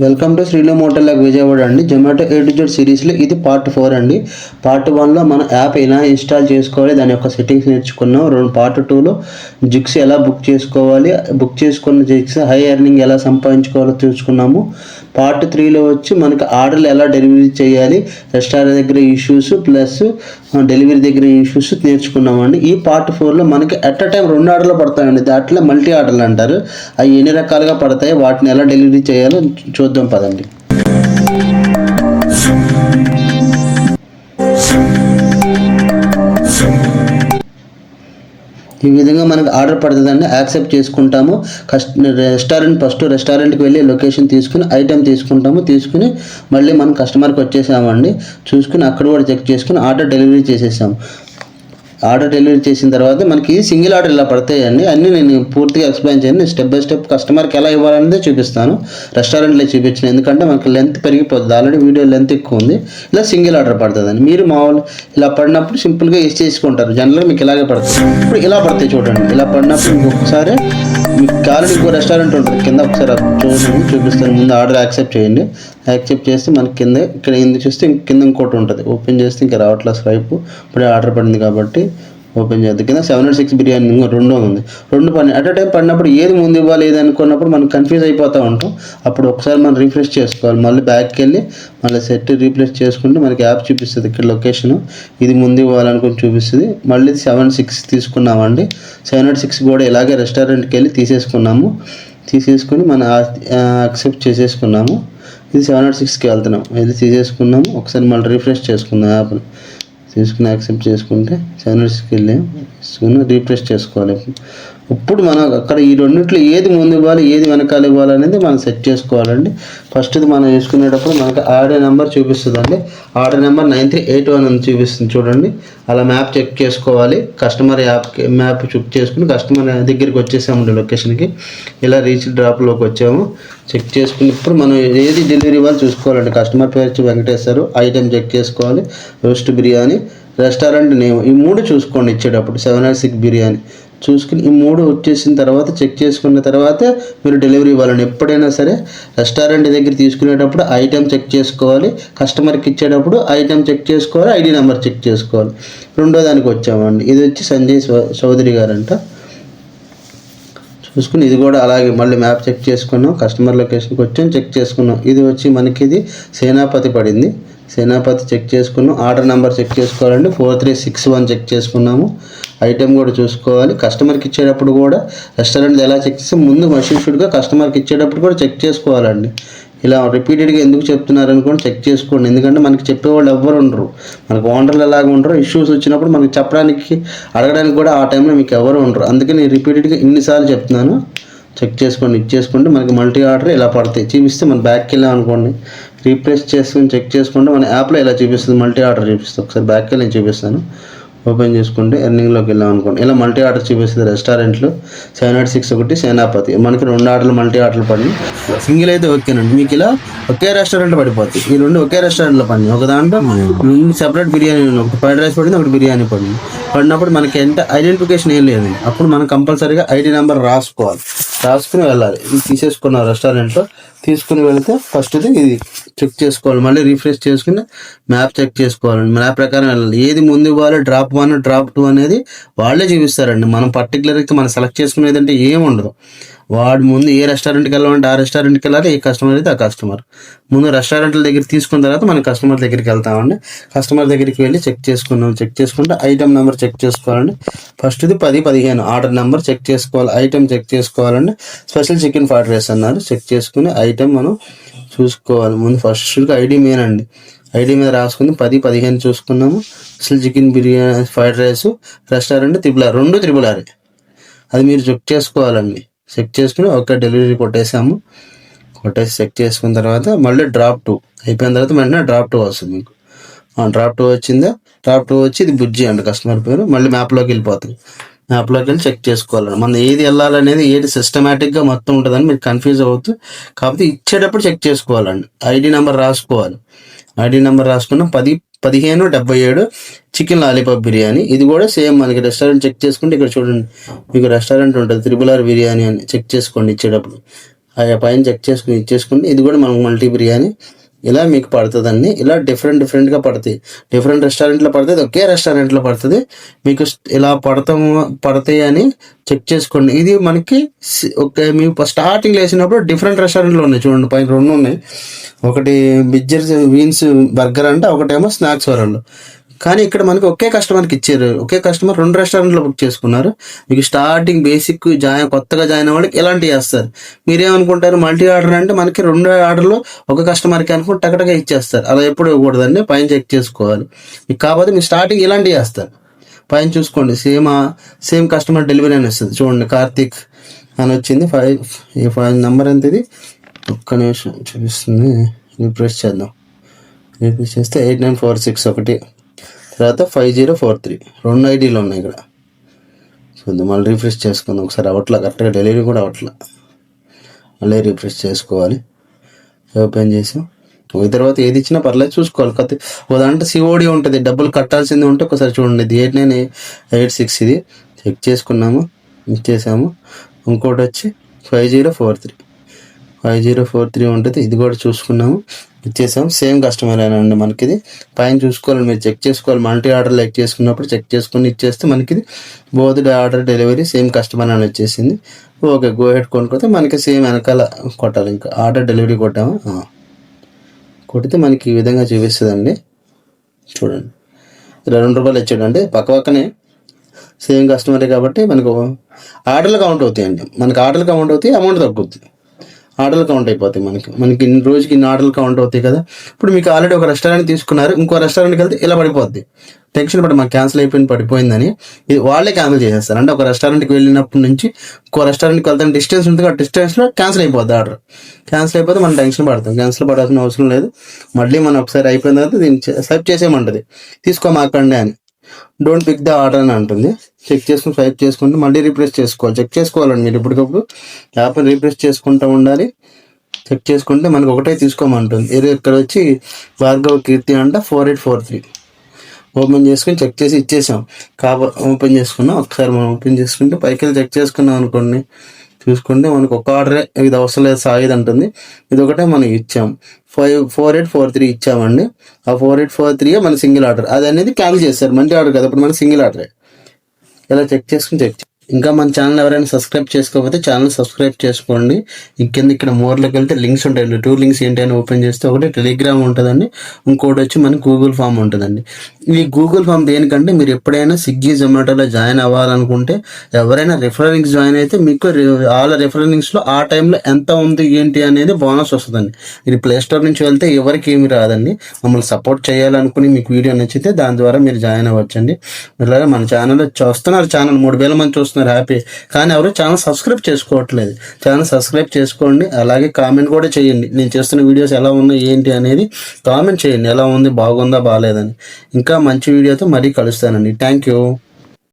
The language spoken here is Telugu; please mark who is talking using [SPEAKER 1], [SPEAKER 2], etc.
[SPEAKER 1] వెల్కమ్ టు శ్రీలో మోటార్ లాగ్ విజయవాడ అండి. జొమాటో A to Z సిరీస్లో ఇది పార్ట్ 4 అండి. పార్ట్ 1లో మనం యాప్ ఎలా ఇన్స్టాల్ చేసుకోవాలి, దాని యొక్క సెట్టింగ్స్ నేర్చుకున్నాం. పార్ట్ 2లో జిగ్స్ ఎలా బుక్ చేసుకోవాలి, బుక్ చేసుకున్న జిగ్స్ హై ఎర్నింగ్ ఎలా సంపాదించుకోవాలో చూసుకున్నాము. పార్ట్ 3లో వచ్చి మనకి ఆర్డర్లు ఎలా డెలివరీ చేయాలి, రెస్టారెంట్ దగ్గర ఇష్యూస్ ప్లస్ డెలివరీ దగ్గర ఇష్యూస్ నేర్చుకున్నామండి. ఈ పార్ట్ 4లో మనకి అట్ అ టైం 2 ఆర్డర్లు పడతాయండి. దాంట్లో మల్టీ ఆర్డర్లు అంటారు. అవి ఎన్ని రకాలుగా పడతాయి, వాటిని ఎలా డెలివరీ చేయాలో చూద్దాం పదండి. ఈ విధంగా మనకు ఆర్డర్ పడుతుందండి, యాక్సెప్ట్ చేసుకుంటాము. రెస్టారెంట్కి వెళ్ళి లొకేషన్ తీసుకుని ఐటెం తీసుకుని మళ్ళీ మనం కస్టమర్కి వచ్చేసామండి. చూసుకుని అక్కడ కూడా చెక్ చేసుకుని ఆర్డర్ డెలివరీ చేసేసాము. ఆర్డర్ డెలివరీ చేసిన తర్వాత మనకి సింగిల్ ఆర్డర్ ఇలా పడతాయండి. అన్నీ నేను పూర్తిగా ఎక్స్ప్లెయిన్ చేయండి. స్టెప్ బై స్టెప్ కస్టమర్కి ఎలా ఇవ్వాలనేది చూపిస్తాను. రెస్టారెంట్లో చూపించిన, ఎందుకంటే మనకి లెంత్ పెరిగిపోతుంది, ఆల్రెడీ వీడియో లెంత్ ఎక్కువ ఉంది. ఇలా సింగిల్ ఆర్డర్ పడుతుందండి. మీరు మామూలు ఇలా పడినప్పుడు సింపుల్గా వేసి చేసుకుంటారు. జనరల్గా మీకు ఇలాగే పడుతుంది. ఇప్పుడు ఇలా పడతాయి చూడండి. ఇలా పడినప్పుడు ఇంకొకసారి మీకు ఆల్రెడీ ఇంకో రెస్టారెంట్ ఉంటుంది కింద, ఒకసారి చూపిస్తాను. ముందు ఆర్డర్ యాక్సెప్ట్ చేయండి. యాక్సెప్ట్ చేస్తే మనకి కింద ఇక్కడ ఎందుకు చూస్తే కింద ఇంకోటి ఉంటుంది. ఓపెన్ చేస్తే ఇంకా రావట్లేదు స్వైపు. ఇప్పుడే ఆర్డర్ పడింది కాబట్టి ఓపెన్ చేద్దాం. కింద 706 బిర్యానీ ఇంకో 2 ఉంది. 2 పని అట్ అ టైం పడినప్పుడు ఏది ముందు ఇవ్వాలి ఏది అనుకున్నప్పుడు మనం కన్ఫ్యూజ్ అయిపోతూ ఉంటాం. అప్పుడు ఒకసారి మనం రిఫ్రెష్ చేసుకోవాలి. మళ్ళీ బ్యాక్కి వెళ్ళి మళ్ళీ సెట్ రీప్లేస్ చేసుకుంటే మనకి యాప్ చూపిస్తుంది. ఇక్కడ లొకేషన్ ఇది ముందు ఇవ్వాలనుకుని చూపిస్తుంది. మళ్ళీ 76 తీసుకున్నామండి. 706 కూడా ఇలాగే రెస్టారెంట్కి వెళ్ళి తీసేసుకుని మనం యాక్సెప్ట్ చేసేసుకున్నాము. ఇది 706కి వెళ్తున్నాం. ఇది తీసేసుకున్నాము. ఒకసారి మళ్ళీ రిఫ్రెష్ చేసుకుందాం యాప్ని. తీసుకుని యాక్సెప్ట్ చేసుకుంటే 706కి వెళ్ళి రీఫ్రెష్ చేసుకోవాలి. ఇప్పుడు మనం అక్కడ ఈ రెండింటిలో ఏది ముందు ఇవ్వాలి ఏది వెనకాల ఇవ్వాలి అనేది మనం సెట్ చేసుకోవాలండి. ఫస్ట్ది మనం వేసుకునేటప్పుడు మనకి ఆర్డర్ నెంబర్ చూపిస్తుందండి. ఆర్డర్ నెంబర్ 9381 అని చూపిస్తుంది చూడండి. అలా మ్యాప్ చెక్ చేసుకోవాలి. కస్టమర్ మ్యాప్ చెక్ చేసుకుని కస్టమర్ దగ్గరికి వచ్చేసామండి. లొకేషన్కి ఇలా రీచ్ డ్రాప్లోకి వచ్చాము. చెక్ చేసుకుని ఇప్పుడు మనం ఏది డెలివరీ ఇవ్వాలి చూసుకోవాలండి. కస్టమర్ పేరు వెంకటేశ్వరు, ఐటెం చెక్ చేసుకోవాలి, రోస్ట్ బిర్యానీ, రెస్టారెంట్ నేమ్, ఈ 3 చూసుకోండి. ఇచ్చేటప్పుడు 706 బిర్యానీ చూసుకుని ఈ 3 వచ్చేసిన తర్వాత చెక్ చేసుకున్న తర్వాత మీరు డెలివరీ ఇవ్వాలండి. ఎప్పుడైనా సరే రెస్టారెంట్ దగ్గర తీసుకునేటప్పుడు ఐటెం చెక్ చేసుకోవాలి, కస్టమర్కి ఇచ్చేటప్పుడు ఐటెం చెక్ చేసుకోవాలి, ఐడి నెంబర్ చెక్ చేసుకోవాలి. రెండో దానికి వచ్చామండి. ఇది వచ్చి సంజయ్ చౌదరి గారంట. చూసుకుని ఇది కూడా అలాగే మళ్ళీ మ్యాప్ చెక్ చేసుకున్నాం. కస్టమర్ లొకేషన్కి వచ్చాం, చెక్ చేసుకున్నాం. ఇది వచ్చి మనకి ఇది సేనాపతి పడింది. సేనాపతి చెక్ చేసుకున్నాం. ఆర్డర్ నెంబర్ చెక్ చేసుకోవాలండి. 4361 చెక్ చేసుకున్నాము. ఐటెం కూడా చూసుకోవాలి. కస్టమర్కి ఇచ్చేటప్పుడు కూడా రెస్టారెంట్ ఎలా చెక్ చేస్తే ముందు మషిన్షుడ్గా కస్టమర్కి ఇచ్చేటప్పుడు కూడా చెక్ చేసుకోవాలండి. ఇలా రిపీటెడ్గా ఎందుకు చెప్తున్నారు అనుకోండి, చెక్ చేసుకోండి. ఎందుకంటే మనకి చెప్పేవాళ్ళు ఎవ్వరు ఉండరు, మనకు ఓనర్లు ఎలాగ ఉండరు. ఇష్యూస్ వచ్చినప్పుడు మనకి చెప్పడానికి అడగడానికి కూడా ఆ టైంలో మీకు ఎవరు ఉండరు. అందుకే నేను రిపీటెడ్గా ఇన్నిసార్లు చెప్తున్నాను. చెక్ చేసుకోండి. ఇచ్చేసుకుంటే మనకి మల్టీ ఆర్డర్ ఇలా పడతాయి. చూపిస్తే మన బ్యాక్కి వెళ్ళాం అనుకోండి, రీప్లేస్ చేసుకుని చెక్ చేసుకుంటే మన యాప్లో ఇలా చూపిస్తుంది, మల్టీ ఆర్డర్ చూపిస్తుంది. ఒకసారి బ్యాక్కి వెళ్ళి నేను చూపిస్తాను. ఓపెన్ చేసుకుంటే ఎర్నింగ్లోకి వెళ్ళాం అనుకోండి, ఇలా మల్టీ ఆర్డర్ చూపిస్తుంది. రెస్టారెంట్లో 706 ఒకటి సేనాపతి, మనకి 2 ఆర్డర్లు మల్టీ ఆర్డర్లు పడి సింగిల్ అయితే ఓకేనండి. మీకు ఇలా ఒకే రెస్టారెంట్లో పడిపోతుంది. ఈ 2 ఒకే రెస్టారెంట్లో పడింది. ఒక దాంట్లో సెపరేట్ బిర్యానీ, ఒకటి ఫ్రైడ్ రైస్ పడింది, ఒకటి బిర్యానీ పడినప్పుడు మనకి ఐడెంటిఫికేషన్ ఏం లేదు. అప్పుడు మనం కంపల్సరీగా ఐడి నెంబర్ రాసుకుని వెళ్ళాలి. ఇది తీసేసుకున్న రెస్టారెంట్లో తీసుకుని వెళితే ఫస్ట్ది ఇది చెక్ చేసుకోవాలి. మళ్ళీ రిఫ్రెష్ చేసుకుని మ్యాప్ చెక్ చేసుకోవాలండి. మ్యాప్ ప్రకారం వెళ్ళాలి. ఏది ముందు ఇవ్వాలి, డ్రాప్ 1 డ్రాప్ 2 అనేది వాళ్ళే చూపిస్తారండి. మనం పర్టికులర్గా మనం సెలెక్ట్ చేసుకునేది అంటే ఏమి ఉండదు. వాడు ముందు ఏ రెస్టారెంట్కి వెళ్ళాలంటే ఆ రెస్టారెంట్కి వెళ్ళాలి, ఏ కస్టమర్ అయితే ఆ కస్టమర్. ముందు రెస్టారెంట్ల దగ్గర తీసుకున్న తర్వాత మనం కస్టమర్ దగ్గరికి వెళ్తామండి. కస్టమర్ దగ్గరికి వెళ్ళి చెక్ చేసుకుంటే ఐటెం నెంబర్ చెక్ చేసుకోవాలండి. ఫస్ట్ది 10-15 ఆర్డర్ నెంబర్ చెక్ చేసుకోవాలి, ఐటెం చెక్ చేసుకోవాలండి. స్పెషల్ చికెన్ ఫ్రైడ్ రైస్ అన్నారు. చెక్ చేసుకుని ఐటెం మనం చూసుకోవాలి. ముందు ఫస్ట్గా ఐడి మెయిన్ అండి. ఐడి మీద రాసుకుని 10-15 చూసుకున్నాము. అసలు chicken biryani fried rice restaurant 2 అది మీరు చెక్ చేసుకోవాలండి. చెక్ చేసుకుని ఒక డెలివరీ కొట్టేసి చెక్ చేసుకున్న తర్వాత మళ్ళీ డ్రాప్ 2 అయిపోయిన తర్వాత వెంటనే డ్రాప్ 2 వస్తుంది. మీకు డ్రాప్ 2 వచ్చిందా? డ్రాప్ 2 వచ్చి ఇది బుజ్జి అండి కస్టమర్ పేరు. మళ్ళీ మ్యాప్లోకి వెళ్ళిపోతుంది. మ్యాప్లోకి వెళ్ళి చెక్ చేసుకోవాలండి. మనం ఏది వెళ్ళాలనేది ఏది సిస్టమేటిక్గా మొత్తం ఉంటుందని మీరు కన్ఫ్యూజ్ అవ్వద్దు. కాకపోతే ఇచ్చేటప్పుడు చెక్ చేసుకోవాలండి. ఐడి నెంబర్ రాసుకోవాలి. ఐడి నెంబర్ రాసుకున్న 1577 చికెన్ లాలీపాప్ బిర్యానీ. ఇది కూడా సేమ్ మనకి రెస్టారెంట్ చెక్ చేసుకుంటే ఇక్కడ చూడండి, మీకు రెస్టారెంట్ ఉంటుంది RRR బిర్యానీ అని చెక్ చేసుకోండి. ఇచ్చేటప్పుడు పైన చెక్ చేసుకుని ఇచ్చేసుకుని ఇది కూడా మనకు మల్టీ బిర్యానీ ఇలా మీకు పడుతుందండి. ఇలా డిఫరెంట్గా పడతాయి. డిఫరెంట్ రెస్టారెంట్లో పడుతుంది, ఒకే రెస్టారెంట్లో పడుతుంది. మీకు ఇలా పడతాయి అని చెక్ చేసుకోండి. ఇది మనకి మీకు స్టార్టింగ్ వేసినప్పుడు డిఫరెంట్ రెస్టారెంట్లో ఉన్నాయి చూడండి, పైన 2 ఉన్నాయి. ఒకటి బిజ్జర్ వీన్స్ బర్గర్ అంటే, ఒకటేమో స్నాక్స్ వరల్డ్. కానీ ఇక్కడ మనకి ఒకే కస్టమర్కి ఇచ్చారు. ఒకే కస్టమర్ 2 రెస్టారెంట్లో బుక్ చేసుకున్నారు. మీకు స్టార్టింగ్ బేసిక్ కొత్తగా జాయిన్ అయ్యే వాళ్ళకి ఇలాంటివి చేస్తారు. మీరేమనుకుంటారు మల్టీ ఆర్డర్ అంటే మనకి 2 ఆర్డర్లు ఒక కస్టమర్కి అనుకుంటే టకటగా ఇచ్చేస్తారు. అలా ఎప్పుడు ఇవ్వకూడదండి, పైన చెక్ చేసుకోవాలి. మీకు కాకపోతే మీరు స్టార్టింగ్ ఇలాంటివి చేస్తారు. పైన చూసుకోండి, సేమ్ కస్టమర్ డెలివరీ అని వస్తుంది చూడండి. కార్తిక్ అని వచ్చింది. 5 నెంబర్ ఎంత ఇది, ఒక్క నిమిషం చూపిస్తుంది. రిఫ్రెష్ చేద్దాం. రిఫ్రెష్ చేస్తే 8946 ఒకటి, తర్వాత 5043 2 ఐడీలు ఉన్నాయి ఇక్కడ. చూద్దాం, మళ్ళీ రిఫ్రెష్ చేసుకుందాం ఒకసారి. అవట్లా కరెక్ట్గా డెలివరీ కూడా అవట్లా, మళ్ళీ రిఫ్రెష్ చేసుకోవాలి. ఓపెన్ చేసాం. తర్వాత ఏది ఇచ్చినా పర్లేదు చూసుకోవాలి. దాంట్లో సిఓడి ఉంటుంది, డబ్బులు కట్టాల్సింది ఉంటే ఒకసారి చూడండి. ఇది 8986 ఇది చెక్ చేసుకున్నాము, ఇచ్చేసాము. ఇంకోటి వచ్చి 5043 ఉంటుంది, ఇది కూడా చూసుకున్నాము, ఇచ్చేసాము. సేమ్ కస్టమర్ అండి మనకి. ఇది పైన చూసుకోవాలి, మీరు చెక్ చేసుకోవాలి. మల్టీ ఆర్డర్ లైక్ చేసుకున్నప్పుడు చెక్ చేసుకుని ఇచ్చేస్తే మనకి both order delivery same customer అని వచ్చేసింది. ఓకే, గో హెడ్ కొనుక్కోతే మనకి సేమ్ వెనకాల కొట్టాలి. ఇంకా ఆర్డర్ డెలివరీ కొట్టాము, కొడితే మనకి ఈ విధంగా చూపిస్తుందండి. చూడండి, 2 రూపాయలు ఇచ్చాడండి. పక్కనే సేమ్ కస్టమరే కాబట్టి మనకు ఆర్డర్లు కౌంట్ అవుతాయండి. మనకి ఆర్డర్లు కౌంట్ అవుతాయి, అమౌంట్ తగ్గుద్ది. ఆర్డర్లు కౌంట్ అయిపోతాయి. మనకి రోజుకి ఇన్ని ఆర్డర్లు కౌంట్ అవుతాయి కదా. ఇప్పుడు మీకు ఆల్రెడీ ఒక రెస్టారెంట్ తీసుకున్నారు, ఇంకో రెస్టారెంట్కి వెళ్తే ఇలా పడిపోద్ది. టెన్షన్ పడి మాకు క్యాన్సిల్ పడిపోయిందని ఇది వాళ్ళే క్యాన్సిల్ చేసేస్తారు. అంటే ఒక రెస్టారెంట్కి వెళ్ళినప్పటి నుంచి ఇంకో రెస్టారెంట్కి వెళ్తాను డిస్టెన్స్ ఉంటుంది, ఆ డిస్టెన్స్లో క్యాన్సిల్ అయిపోద్ది. ఆర్డర్ క్యాన్సిల్ అయిపోతే మనం టెన్షన్ పడతాం. క్యాన్సిల్ పడాల్సిన అవసరం లేదు. మళ్ళీ మనం ఒకసారి అయిపోయిన తర్వాత దీన్ని స్వైప్ చేసేయమంటుంది, తీసుకోమాకండి అని. డోంట్ పిక్ ద ఆర్డర్ అని అంటుంది. చెక్ చేసుకుని స్వైప్ చేసుకుంటే మళ్ళీ రీప్లేస్ చేసుకోవాలి. చెక్ చేసుకోవాలండి మీరు ఇప్పటికప్పుడు. యాప్ని రీప్లేస్ చేసుకుంటూ ఉండాలి. చెక్ చేసుకుంటే మనకు ఒకటే తీసుకోమంటుంది. ఇక్కడ వచ్చి భార్గవ కీర్తి అంట 4843 ఓపెన్ చేసుకుని చెక్ చేసి ఇచ్చేసాం. ఓపెన్ చేసుకున్నాం. ఒకసారి మనం ఓపెన్ చేసుకుంటే పైకి వెళ్ళి చెక్ చేసుకున్నాం అనుకోండి, చూసుకుంటే మనకు ఒక ఆర్డరే, ఇది అవసరం లేదు సాయిది అంటుంది. ఇది ఒకటే మనం ఇచ్చాం. 4843 ఇచ్చామండి. ఆ 4843 మన సింగిల్ ఆర్డర్. అది అనేది క్యాన్సిల్ చేస్తారు, మంచి ఆర్డర్ కదా, ఇప్పుడు మన సింగిల్ ఆర్డరే. ఇలా చెక్ చేసుకుని ఇంకా మన ఛానల్ ఎవరైనా సబ్స్క్రైబ్ చేసుకోకపోతే ఛానల్ సబ్స్క్రైబ్ చేసుకోండి. ఇక్కడ మోర్లోకి వెళ్తే లింక్స్ ఉంటాయి. 2 లింక్స్ ఏంటి అని ఓపెన్ చేస్తే ఒకటి టెలిగ్రామ్ ఉంటుందండి, ఇంకోటి వచ్చి మనకి గూగుల్ ఫామ్ ఉంటుందండి. ఈ గూగుల్ ఫామ్ దేనికంటే మీరు ఎప్పుడైనా స్విగ్గీ జొమాటోలో జాయిన్ అవ్వాలనుకుంటే, ఎవరైనా రిఫరల్ లింక్స్ జాయిన్ అయితే మీకు వాళ్ళ రిఫరల్ లింక్స్లో ఆ టైంలో ఎంత ఉంది ఏంటి అనేది బోనస్ వస్తుందండి. మీరు ప్లేస్టోర్ నుంచి వెళ్తే ఎవరికి ఏమి రాదండి. మమ్మల్ని సపోర్ట్ చేయాలనుకుని మీకు వీడియో నచ్చితే దాని ద్వారా మీరు జాయిన్ అవ్వచ్చండి. మీరు మన ఛానల్లో చూస్తున్నారు, ఛానల్ 3000 మంది చూస్తున్నారు, హ్యాపీ. కానీ ఎవరు ఛానల్ సబ్స్క్రైబ్ చేసుకోవట్లేదు. ఛానల్ సబ్స్క్రైబ్ చేసుకోండి. అలాగే కామెంట్ కూడా చేయండి, నేను చేస్తున్న వీడియోస్ ఎలా ఉన్నాయి ఏంటి అనేది కామెంట్ చేయండి. ఎలా ఉంది, బాగుందా బాగాలేదని. ఇంకా మంచి వీడియోతో మరీ కలుస్తానండి. Thank you.